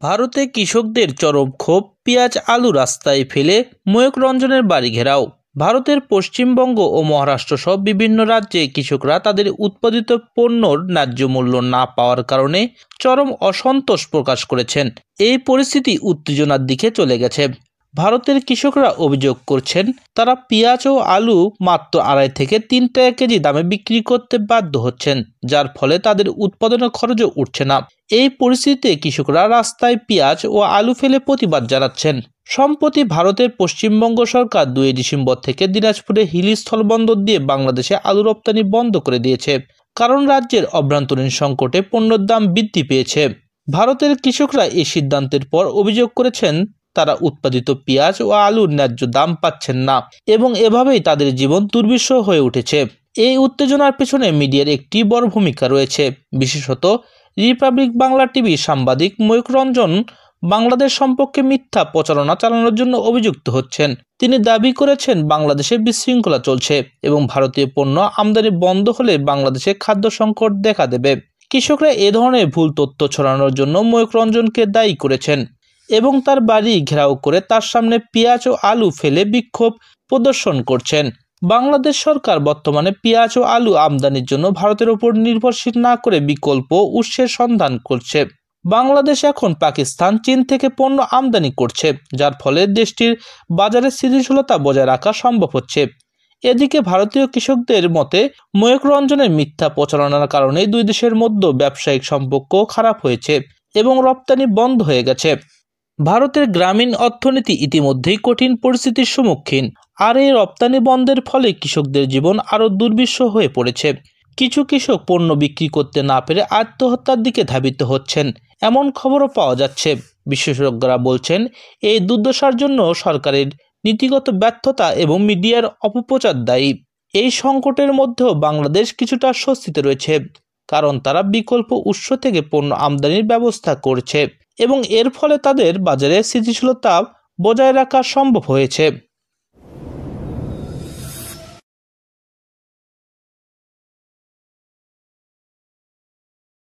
ভারতে কৃষকদের চরম ক্ষোভ, পেঁয়াজ আলু রাস্তায় ফেলে ময়ূক রঞ্জনের বাড়ি ঘেরাও। ভারতের পশ্চিমবঙ্গ ও মহারাষ্ট্র সহ বিভিন্ন রাজ্যে কৃষকরা তাদের উৎপাদিত পণ্যর ন্যায্য মূল্য না পাওয়ার কারণে চরম অসন্তোষ প্রকাশ করেছেন। এই পরিস্থিতি উত্তেজনার দিকে চলে গেছে। ভারতের কৃষকরা অভিযোগ করছেন, তারা পেঁয়াজ ও আলু মাত্র 2.5 থেকে 3 টাকা কেজি দামে বিক্রি করতে বাধ্য হচ্ছেন, যার ফলে তাদের উৎপাদনের খরচও উঠছে না। এই পরিস্থিতিতে কৃষকরা রাস্তায় পেঁয়াজ ও আলু ফেলে প্রতিবাদ জানাচ্ছেন। সম্প্রতি ভারতের পশ্চিমবঙ্গ সরকার 2 ডিসেম্বর থেকে দিনাজপুরে হিলি স্থলবন্দর দিয়ে বাংলাদেশে আলু রপ্তানি বন্ধ করে দিয়েছে, কারণ রাজ্যের অভ্যন্তরীণ সংকটে পণ্যের দাম বৃদ্ধি পেয়েছে। ভারতের কৃষকরা এই সিদ্ধান্তের পর অভিযোগ করেছেন, তারা উৎপাদিত পেঁয়াজ ও আলুর ন্যায্য দাম পাচ্ছেন না এবং এভাবেই তাদের জীবন দুর্বিষহ হয়ে উঠেছে। এই উত্তেজনার পেছনে মিডিয়ার একটি বড় ভূমিকা রয়েছে। বিশেষত রিপাবলিক বাংলা টিভি সাংবাদিক ময়ূক রঞ্জন বাংলাদেশ সম্পর্কে মিথ্যা প্রচারণা চালানোর জন্য অভিযুক্ত হচ্ছেন। তিনি দাবি করেছেন, বাংলাদেশে বিশৃঙ্খলা চলছে এবং ভারতীয় পণ্য আমদানি বন্ধ হলে বাংলাদেশে খাদ্য সংকট দেখা দেবে। কৃষকরা এ ধরনের ভুল তথ্য ছড়ানোর জন্য ময়ূক রঞ্জনকে দায়ী করেছেন এবং তার বাড়ি ঘেরাও করে তার সামনে পেঁয়াজ ও আলু ফেলে বিক্ষোভ প্রদর্শন করছেন। বাংলাদেশ সরকার বর্তমানে পেঁয়াজ ও আলু আমদানির জন্য ভারতের উপর নির্ভরশীল না করে বিকল্প উৎসের সন্ধান করছে। বাংলাদেশ এখন পাকিস্তান, চীন থেকে পণ্য আমদানি করছে, যার ফলে দেশটির বাজারে স্থিতিশীলতা বজায় রাখা সম্ভব হচ্ছে। এদিকে ভারতীয় কৃষকদের মতে ময়ূক রঞ্জনের মিথ্যা প্রচারণার কারণে দুই দেশের মধ্যে ব্যবসায়িক সম্পর্ক খারাপ হয়েছে এবং রপ্তানি বন্ধ হয়ে গেছে। ভারতের গ্রামীণ অর্থনীতি ইতিমধ্যেই কঠিন পরিস্থিতির সম্মুখীন, আর এই রপ্তানি বন্ধের ফলে কৃষকদের জীবন আরও দুর্বিষহ হয়ে পড়েছে। কিছু কৃষক পণ্য বিক্রি করতে না পেরে আত্মহত্যার দিকে ধাবিত হচ্ছেন, এমন খবরও পাওয়া যাচ্ছে। বিশেষজ্ঞরা বলছেন, এই দুর্দশার জন্য সরকারের নীতিগত ব্যর্থতা এবং মিডিয়ার অপপ্রচার দায়ী। এই সংকটের মধ্যেও বাংলাদেশ কিছুটা স্বস্তিতে রয়েছে, কারণ তারা বিকল্প উৎস থেকে পণ্য আমদানির ব্যবস্থা করছে এবং এর ফলে তাদের বাজারে স্থিতিশীলতা বজায় রাখা সম্ভব হয়েছে।